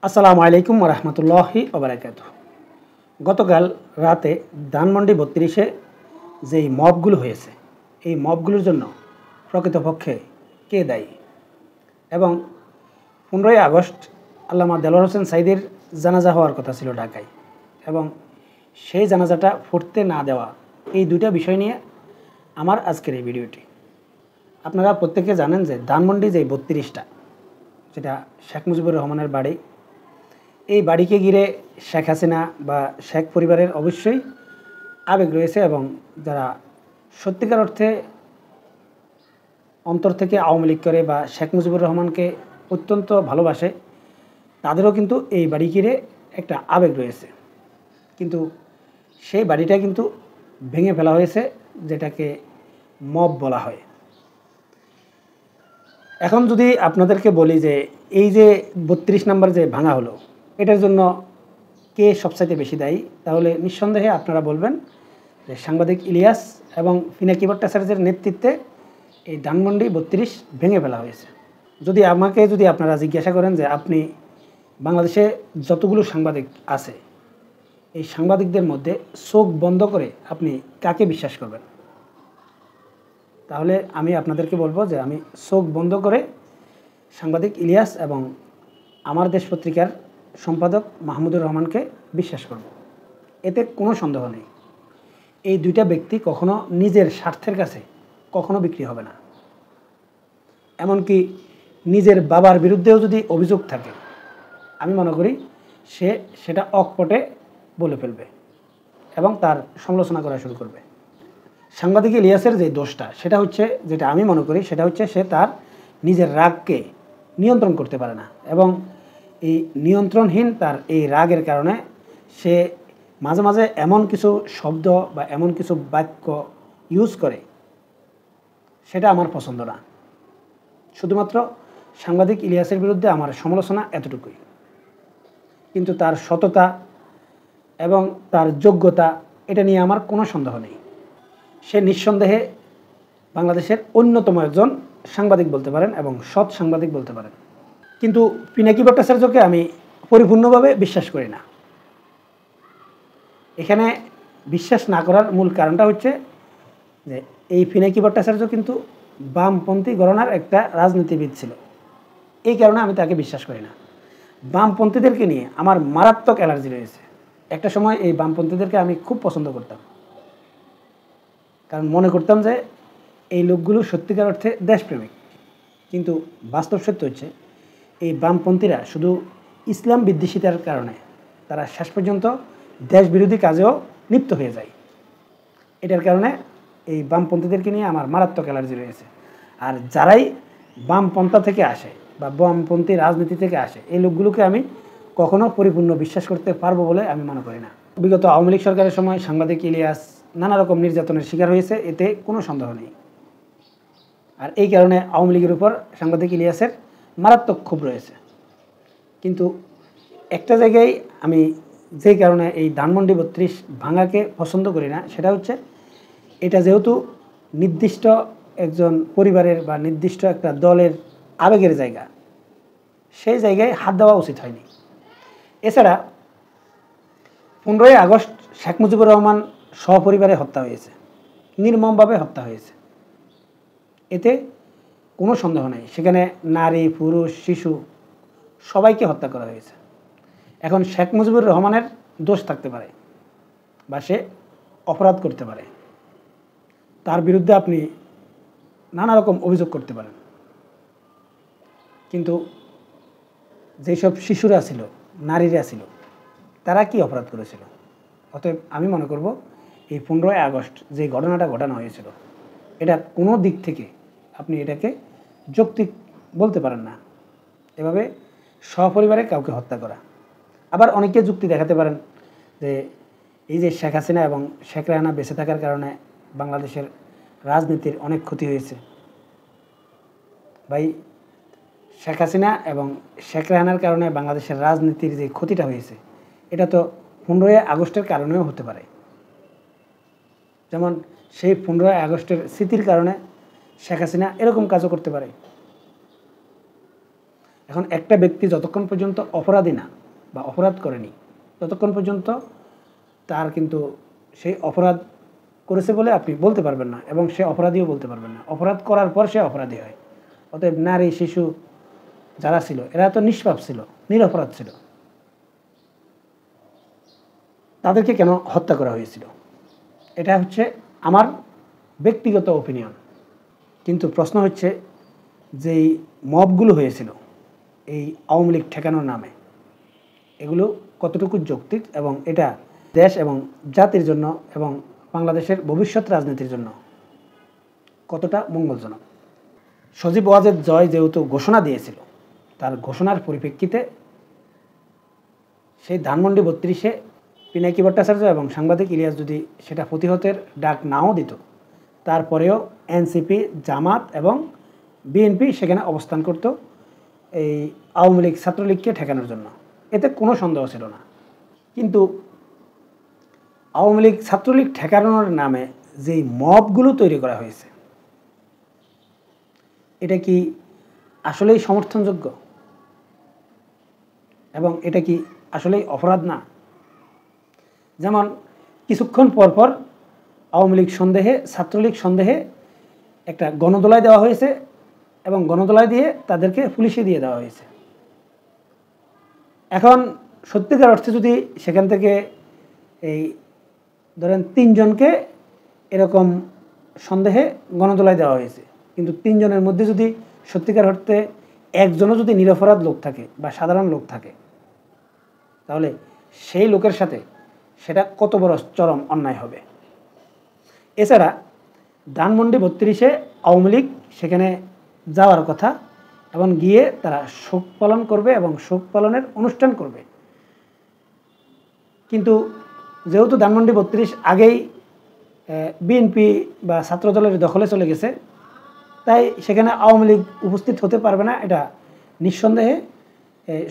আসসালামু আলাইকুম রহমতুল্লাহি ওবারাকাতুহ। গতকাল রাতে ধানমন্ডি ৩২-এ যেই মবগুলো হয়েছে, এই মবগুলোর জন্য প্রকৃতপক্ষে কে দায়ী? এবং ১৫ই আগস্ট আল্লামা দেলোয়ার হোসেন সাঈদীর জানাজা হওয়ার কথা ছিল ঢাকায়, এবং সেই জানাজাটা ফুটতে না দেওয়া, এই দুইটা বিষয় নিয়ে আমার আজকের এই ভিডিওটি। আপনারা প্রত্যেকে জানেন যে ধানমন্ডি যে ৩২টা, যেটা শেখ মুজিবুর রহমানের বাড়ি, এই বাড়িকে ঘিরে শেখ হাসিনা বা শেখ পরিবারের অবশ্যই আবেগ রয়েছে, এবং যারা সত্যিকার অর্থে অন্তর থেকে আওয়ামী লীগ করে বা শেখ মুজিবুর রহমানকে অত্যন্ত ভালোবাসে, তাদেরও কিন্তু এই বাড়ি ঘিরে একটা আবেগ রয়েছে। কিন্তু সেই বাড়িটা কিন্তু ভেঙে ফেলা হয়েছে, যেটাকে মব বলা হয়। এখন যদি আপনাদেরকে বলি যে এই যে ৩২ নম্বর যে ভাঙা হলো, এটার জন্য কে সবচাইতে বেশি দায়ী, তাহলে নিঃসন্দেহে আপনারা বলবেন যে সাংবাদিক ইলিয়াস এবং পিনাকি ভট্টাচার্যের নেতৃত্বে এই ধানমন্ডি ৩২ ভেঙে ফেলা হয়েছে। যদি আপনারা জিজ্ঞাসা করেন যে আপনি বাংলাদেশে যতগুলো সাংবাদিক আছে, এই সাংবাদিকদের মধ্যে চোখ বন্ধ করে আপনি কাকে বিশ্বাস করবেন, তাহলে আমি আপনাদেরকে বলবো যে আমি চোখ বন্ধ করে সাংবাদিক ইলিয়াস এবং আমার দেশ পত্রিকার সম্পাদক মাহমুদুর রহমানকে বিশ্বাস করব। এতে কোনো সন্দেহ নেই। এই দুইটা ব্যক্তি কখনো নিজের স্বার্থের কাছে কখনো বিক্রি হবে না। এমনকি নিজের বাবার বিরুদ্ধেও যদি অভিযোগ থাকে, আমি মনে করি সেটা অকপটে বলে ফেলবে এবং তার সমালোচনা করা শুরু করবে। সাংবাদিক ইলিয়াসের যে দোষটা, সেটা হচ্ছে, যেটা আমি মনে করি, সেটা হচ্ছে সে তার নিজের রাগকে নিয়ন্ত্রণ করতে পারে না, এবং এই নিয়ন্ত্রণহীন তার এই রাগের কারণে সে মাঝে মাঝে এমন কিছু শব্দ বা এমন কিছু বাক্য ইউজ করে, সেটা আমার পছন্দ না। শুধুমাত্র সাংবাদিক ইলিয়াসের বিরুদ্ধে আমার সমালোচনা এতটুকুই। কিন্তু তার সততা এবং তার যোগ্যতা, এটা নিয়ে আমার কোনো সন্দেহ নেই। সে নিঃসন্দেহে বাংলাদেশের অন্যতম একজন সাংবাদিক বলতে পারেন এবং সৎ সাংবাদিক বলতে পারেন। কিন্তু পিনাকি ভট্টাচার্যকে আমি পরিপূর্ণভাবে বিশ্বাস করি না। এখানে বিশ্বাস না করার মূল কারণটা হচ্ছে যে এই পিনাকি ভট্টাচার্য কিন্তু বামপন্থী ঘরানার একটা রাজনীতিবিদ ছিল। এই কারণে আমি তাকে বিশ্বাস করি না। বামপন্থীদেরকে নিয়ে আমার মারাত্মক অ্যালার্জি রয়েছে। একটা সময় এই বামপন্থীদেরকে আমি খুব পছন্দ করতাম, কারণ মনে করতাম যে এই লোকগুলো সত্যিকার অর্থে দেশপ্রেমিক। কিন্তু বাস্তব সত্য হচ্ছে এই বামপন্থীরা শুধু ইসলাম বিদ্বেষিতার কারণে তারা শেষ পর্যন্ত দেশবিরোধী কাজেও লিপ্ত হয়ে যায়। এটার কারণে এই বামপন্থীদেরকে নিয়ে আমার মারাত্মক অ্যালার্জি রয়েছে। আর যারাই বামপন্থা থেকে আসে বা বামপন্থী রাজনীতি থেকে আসে, এই লোকগুলোকে আমি কখনো পরিপূর্ণ বিশ্বাস করতে পারবো বলে আমি মনে করি না। বিগত আওয়ামী লীগ সরকারের সময় সাংবাদিক ইলিয়াস নানা রকম নির্যাতনের শিকার হয়েছে, এতে কোনো সন্দেহ নেই। আর এই কারণে আওয়ামী লীগের উপর সাংবাদিক ইলিয়াসের মারাত্মক ক্ষোভ রয়েছে। কিন্তু একটা জায়গায় আমি যেই কারণে এই ধানমন্ডি ৩২ ভাঙাকে পছন্দ করি না, সেটা হচ্ছে এটা যেহেতু নির্দিষ্ট একজন পরিবারের বা নির্দিষ্ট একটা দলের আবেগের জায়গা, সেই জায়গায় হাত দেওয়া উচিত হয়নি। এছাড়া ১৫ই আগস্ট শেখ মুজিবুর রহমান সপরিবারে হত্যা হয়েছে, নির্মমভাবে হত্যা হয়েছে। এতে কোনো সন্দেহ নেই, সেখানে নারী, পুরুষ, শিশু সবাইকে হত্যা করা হয়েছে। এখন শেখ মুজিবুর রহমানের দোষ থাকতে পারে বা সে অপরাধ করতে পারে, তার বিরুদ্ধে আপনি নানা রকম অভিযোগ করতে পারেন। কিন্তু যেসব শিশুরা ছিল, নারীরা ছিল, তারা কি অপরাধ করেছিল? অতএব আমি মনে করব এই ১৫ই আগস্ট যে ঘটনাটা ঘটানো হয়েছিল, এটা কোনো দিক থেকে আপনি এটাকে যৌক্তিক বলতে পারেন না। এভাবে সপরিবারে কাউকে হত্যা করা। আবার অনেকে যুক্তি দেখাতে পারেন যে এই যে শেখ হাসিনা এবং শেখ রেহানা বেঁচে থাকার কারণে বাংলাদেশের রাজনীতির অনেক ক্ষতি হয়েছে। ভাই, শেখ হাসিনা এবং শেখ রেহানার কারণে বাংলাদেশের রাজনীতির যে ক্ষতিটা হয়েছে, এটা তো ১৫ই আগস্টের কারণেও হতে পারে। যেমন সেই ১৫ই আগস্টের স্মৃতির কারণে শেখ হাসিনা এরকম কাজও করতে পারে। এখন একটা ব্যক্তি যতক্ষণ পর্যন্ত অপরাধী না বা অপরাধ করেনি ততক্ষণ পর্যন্ত তার কিন্তু সেই অপরাধ করেছে বলে আপনি বলতে পারবেন না, এবং সে অপরাধীও বলতে পারবেন না। অপরাধ করার পর সে অপরাধী হয়। অতএব নারী, শিশু যারা ছিল এরা তো নিষ্পাপ ছিল, নিরপরাধ ছিল, তাদেরকে কেন হত্যা করা হয়েছিল? এটা হচ্ছে আমার ব্যক্তিগত ওপিনিয়ন। কিন্তু প্রশ্ন হচ্ছে যেই মবগুলো হয়েছিল এই আওয়ামী লীগ ঠেকানোর নামে, এগুলো কতটুকু যৌক্তিক এবং এটা দেশ এবং জাতির জন্য এবং বাংলাদেশের ভবিষ্যৎ রাজনীতির জন্য কতটা মঙ্গলজনক? সজীব ওয়াজেদ জয় যেহেতু ঘোষণা দিয়েছিল, তার ঘোষণার পরিপ্রেক্ষিতে সেই ধানমন্ডি 32-এ পিনাকি ভট্টাচার্য এবং সাংবাদিক ইলিয়াস যদি সেটা প্রতিহতের ডাক নাও দিত, তারপরেও এনসিপি, জামাত এবং বিএনপি সেখানে অবস্থান করত এই আওয়ামী লীগ, ছাত্রলীগকে ঠেকানোর জন্য। এতে কোনো সন্দেহ ছিল না। কিন্তু আওয়ামী লীগ, ছাত্রলীগ ঠেকানোর নামে যেই মবগুলো তৈরি করা হয়েছে, এটা কি আসলেই সমর্থনযোগ্য? এবং এটা কি আসলেই অপরাধ না? যেমন কিছুক্ষণ পরপর আওয়ামী লীগ সন্দেহে, ছাত্রলীগ সন্দেহে একটা গণদোলায় দেওয়া হয়েছে এবং গণদোলায় দিয়ে তাদেরকে পুলিশে দিয়ে দেওয়া হয়েছে। এখন সত্যিকার অর্থে যদি সেখান থেকে এই ধরেন 3 জনকে এরকম সন্দেহে গণদোলায় দেওয়া হয়েছে, কিন্তু 3 জনের মধ্যে যদি সত্যিকার অর্থে একজনও যদি নিরপরাধ লোক থাকে বা সাধারণ লোক থাকে, তাহলে সেই লোকের সাথে সেটা কত বড় চরম অন্যায় হবে। এছাড়া ধানমন্ডি 32-এ আওয়ামী লীগ সেখানে যাওয়ার কথা এবং গিয়ে তারা শোক পালন করবে এবং শোক পালনের অনুষ্ঠান করবে। কিন্তু যেহেতু ধানমন্ডি 32 আগেই বিএনপি বা ছাত্রদলের দখলে চলে গেছে, তাই সেখানে আওয়ামী লীগ উপস্থিত হতে পারবে না, এটা নিঃসন্দেহে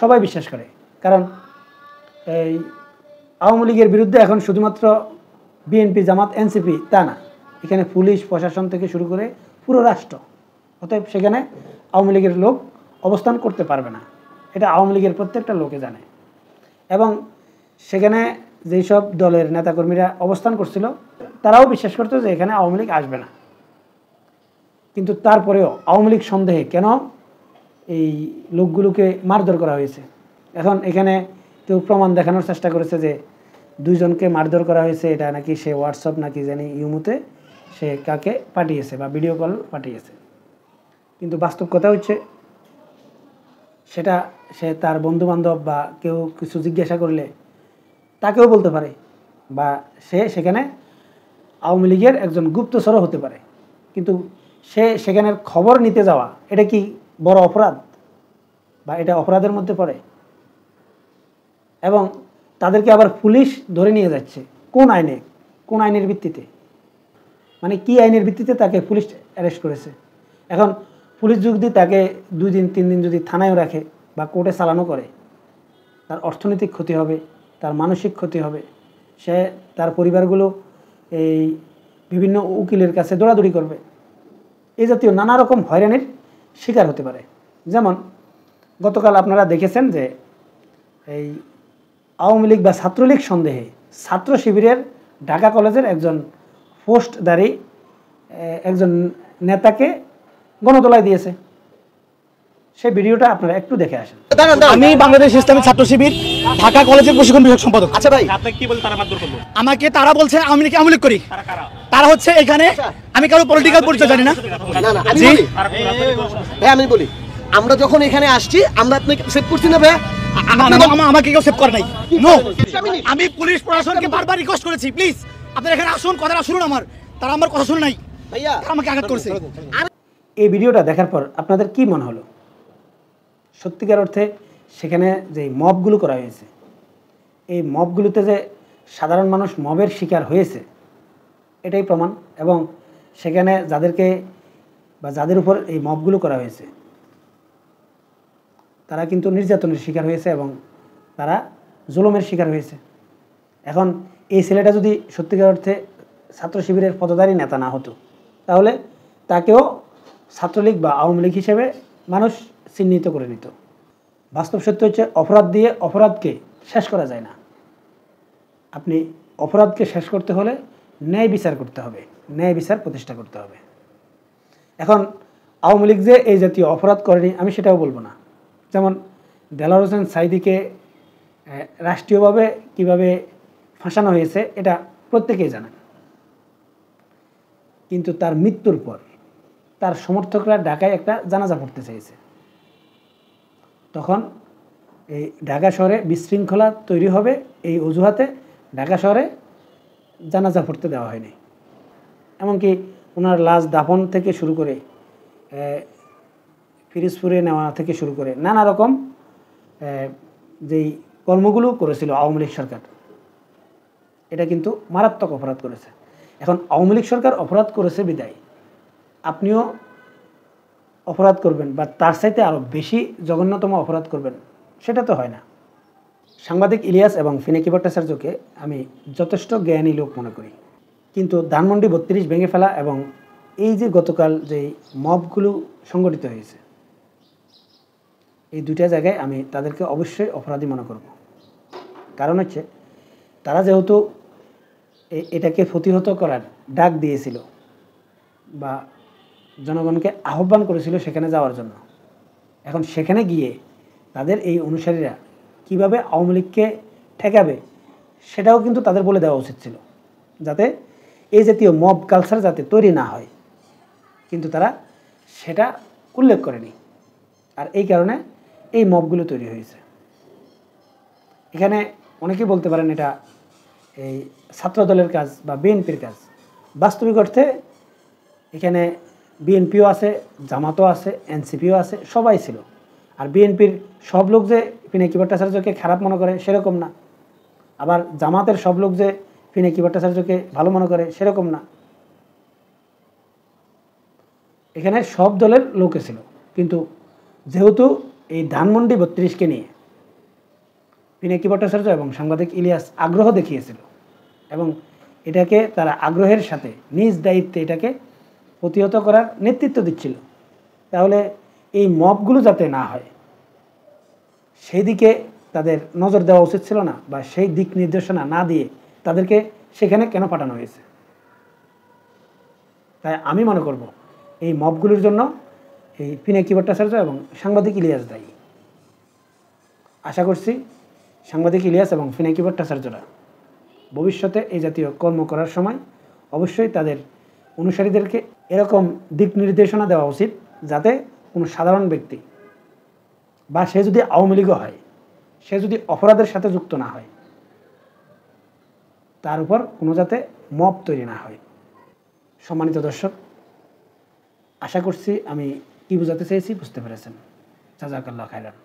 সবাই বিশ্বাস করে। কারণ এই আওয়ামী লীগের বিরুদ্ধে এখন শুধুমাত্র বিএনপি, জামাত, এনসিপি তা না, এখানে পুলিশ প্রশাসন থেকে শুরু করে পুরো রাষ্ট্র। অতএব সেখানে আওয়ামী লীগের লোক অবস্থান করতে পারবে না, এটা আওয়ামী লীগের প্রত্যেকটা লোকে জানে। এবং সেখানে যেই সব দলের নেতাকর্মীরা অবস্থান করছিল তারাও বিশ্বাস করতো যে এখানে আওয়ামী লীগ আসবে না। কিন্তু তারপরেও আওয়ামী লীগ সন্দেহে কেন এই লোকগুলোকে মারধর করা হয়েছে? এখন এখানে কেউ প্রমাণ দেখানোর চেষ্টা করেছে যে 2 জনকে মারধর করা হয়েছে, এটা নাকি সে হোয়াটসঅ্যাপ নাকি জানি ইমোতে সে কাকে পাঠিয়েছে বা ভিডিও কল পাঠিয়েছে। কিন্তু বাস্তব কথা হচ্ছে সেটা সে তার বন্ধুবান্ধব বা কেউ কিছু জিজ্ঞাসা করলে তাকেও বলতে পারে, বা সে সেখানে আওয়ামী লীগের একজন গুপ্তচরও হতে পারে। কিন্তু সে সেখানের খবর নিতে যাওয়া, এটা কি বড় অপরাধ বা এটা অপরাধের মধ্যে পড়ে? এবং তাদেরকে আবার পুলিশ ধরে নিয়ে যাচ্ছে কোন আইনে, কোন আইনের ভিত্তিতে? মানে কি আইনের ভিত্তিতে তাকে পুলিশ অ্যারেস্ট করেছে? এখন পুলিশ যদি তাকে 2 দিন 3 দিন যদি থানায়ও রাখে বা কোর্টে চালানো করে, তার অর্থনৈতিক ক্ষতি হবে, তার মানসিক ক্ষতি হবে, সে তার পরিবারগুলো এই বিভিন্ন উকিলের কাছে দৌড়াদৌড়ি করবে, এই জাতীয় নানা রকম হয়রানির শিকার হতে পারে। যেমন গতকাল আপনারা দেখেছেন যে এই আওয়ামী লীগ বা ছাত্রলীগ সন্দেহে ছাত্র শিবিরের ঢাকা কলেজের একজন পোস্টধারী একজন নেতাকে গণদোলায় দিয়েছে। সেই ভিডিওটা আপনারা একটু দেখে আসেন। আমি বাংলাদেশ ইসলামী ছাত্র শিবির ঢাকা কলেজের প্রশিক্ষণ বিভাগ সম্পাদক। আচ্ছা ভাই, আপনাকে কি বলে তারা মারধর করলো? আমাকে তারা বলছে আমি নাকি আওয়ামী লীগ করি। তারা হচ্ছে এখানে, আমি কারো পলিটিক্যাল পরিচয় জানি না। না না আমি বলি ভাই, আমি বলি আমরা যখন এখানে আসছি আমরা আপনাকে সেভ করছি না ভাই? আমাকে কেউ সেভ করে নাই। নো, আমি পুলিশ প্রশাসনকে বারবার রিকোয়েস্ট করেছি, প্লিজ আপনারা এখানে আসুন, কথাটা শুনুন আমার। তারা আমার কথা শুনে নাই ভাইয়া, আমাকে আঘাত করছে। এই ভিডিওটা দেখার পর আপনাদের কি মনে হলো? সত্যিকার অর্থে সেখানে যে মবগুলো করা হয়েছে, এই মবগুলোতে যে সাধারণ মানুষ মবের শিকার হয়েছে এটাই প্রমাণ। এবং সেখানে যাদেরকে বা যাদের উপর এই মবগুলো করা হয়েছে তারা কিন্তু নির্যাতনের শিকার হয়েছে এবং তারা জুলুমের শিকার হয়েছে। এখন এই ছেলেটা যদি সত্যিকার অর্থে ছাত্র শিবিরের পদধারী নেতা না হতো, তাহলে তাকেও ছাত্রলীগ বা আওয়ামী লীগ হিসেবে মানুষ চিহ্নিত করে নিত। বাস্তব সত্য হচ্ছে অপরাধ দিয়ে অপরাধকে শেষ করা যায় না। আপনি অপরাধকে শেষ করতে হলে ন্যায় বিচার করতে হবে, ন্যায় বিচার প্রতিষ্ঠা করতে হবে। এখন আওয়ামী লীগ যে এই জাতীয় অপরাধ করেনি আমি সেটাও বলবো না। যেমন দেলোয়ার হোসেন সাঈদীকে রাষ্ট্রীয়ভাবে কিভাবে ফাঁসানো হয়েছে এটা প্রত্যেকেই জানেন, কিন্তু তার মৃত্যুর পর তার সমর্থকরা ঢাকায় একটা জানাজা পড়তে চেয়েছে। তখন এই ঢাকা শহরে বিশৃঙ্খলা তৈরি হবে এই অজুহাতে ঢাকা শহরে জানাজা পড়তে দেওয়া হয়নি। এমনকি ওনার লাশ দাফন থেকে শুরু করে ফিরোজপুরে নেওয়া থেকে শুরু করে নানা রকম যেই কর্মগুলো করেছিল আওয়ামী লীগ সরকার, এটা কিন্তু মারাত্মক অপরাধ করেছে। এখন আওয়ামী লীগ সরকার অপরাধ করেছে বিদায় আপনিও অপরাধ করবেন বা তার চাইতে আরও বেশি জঘন্যতম অপরাধ করবেন, সেটা তো হয় না। সাংবাদিক ইলিয়াস এবং ফিনাকি ভট্টাচার্যকে আমি যথেষ্ট জ্ঞানী লোক মনে করি, কিন্তু ধানমন্ডি ৩২ ভেঙে ফেলা এবং এই যে গতকাল যে মবগুলো সংগঠিত হয়েছে এই দুইটা জায়গায় আমি তাদেরকে অবশ্যই অপরাধী মনে করব। কারণ হচ্ছে তারা যেহেতু এটাকে প্রতিহত করার ডাক দিয়েছিল বা জনগণকে আহ্বান করেছিল সেখানে যাওয়ার জন্য, এখন সেখানে গিয়ে তাদের এই অনুসারীরা কিভাবে আওয়ামী লীগকে ঠেকাবে সেটাও কিন্তু তাদের বলে দেওয়া উচিত ছিল, যাতে এই জাতীয় মব কালচার যাতে তৈরি না হয়, কিন্তু তারা সেটা উল্লেখ করেনি। আর এই কারণে এই মবগুলো তৈরি হয়েছে। এখানে অনেকেই বলতে পারেন এটা এই ছাত্রদলের কাজ বা বিএনপির কাজ। বাস্তবিক অর্থে এখানে বিএনপিও আছে, জামাতও আছে, এনসিপিও আছে, সবাই ছিল। আর বিএনপির সব লোক যে ফিনাকি ভট্টাচার্যকে খারাপ মনে করে সেরকম না, আবার জামাতের সব লোক যে ফিনাকি ভট্টাচার্যকে ভালো মনে করে সেরকম না। এখানে সব দলের লোকে ছিল, কিন্তু যেহেতু এই ধানমন্ডি ৩২কে নিয়ে ফিনাকি ভট্টাচার্য এবং সাংবাদিক ইলিয়াস আগ্রহ দেখিয়েছিল এবং এটাকে তারা আগ্রহের সাথে নিজ দায়িত্বে এটাকে প্রতিহত করার নেতৃত্ব দিচ্ছিল, তাহলে এই মবগুলো যাতে না হয় সেই দিকে তাদের নজর দেওয়া উচিত ছিল না, বা সেই দিক নির্দেশনা না দিয়ে তাদেরকে সেখানে কেন পাঠানো হয়েছে। তাই আমি মনে করব এই মবগুলোর জন্য এই ফিনাকি ভট্টাচার্য এবং সাংবাদিক ইলিয়াস দায়ী। আশা করছি সাংবাদিক ইলিয়াস এবং ফিনাকি ভট্টাচার্যরা ভবিষ্যতে এই জাতীয় কর্ম করার সময় অবশ্যই তাদের অনুসারীদেরকে এরকম দিক নির্দেশনা দেওয়া উচিত, যাতে কোনো সাধারণ ব্যক্তি বা সে যদি আওয়ামী লীগও হয়, সে যদি অপরাধের সাথে যুক্ত না হয়, তার উপর কোনো যাতে মব তৈরি না হয়। সম্মানিত দর্শক, আশা করছি আমি কি বোঝাতে চেয়েছি বুঝতে পেরেছেন। জাযাকাল্লাহু খাইরান।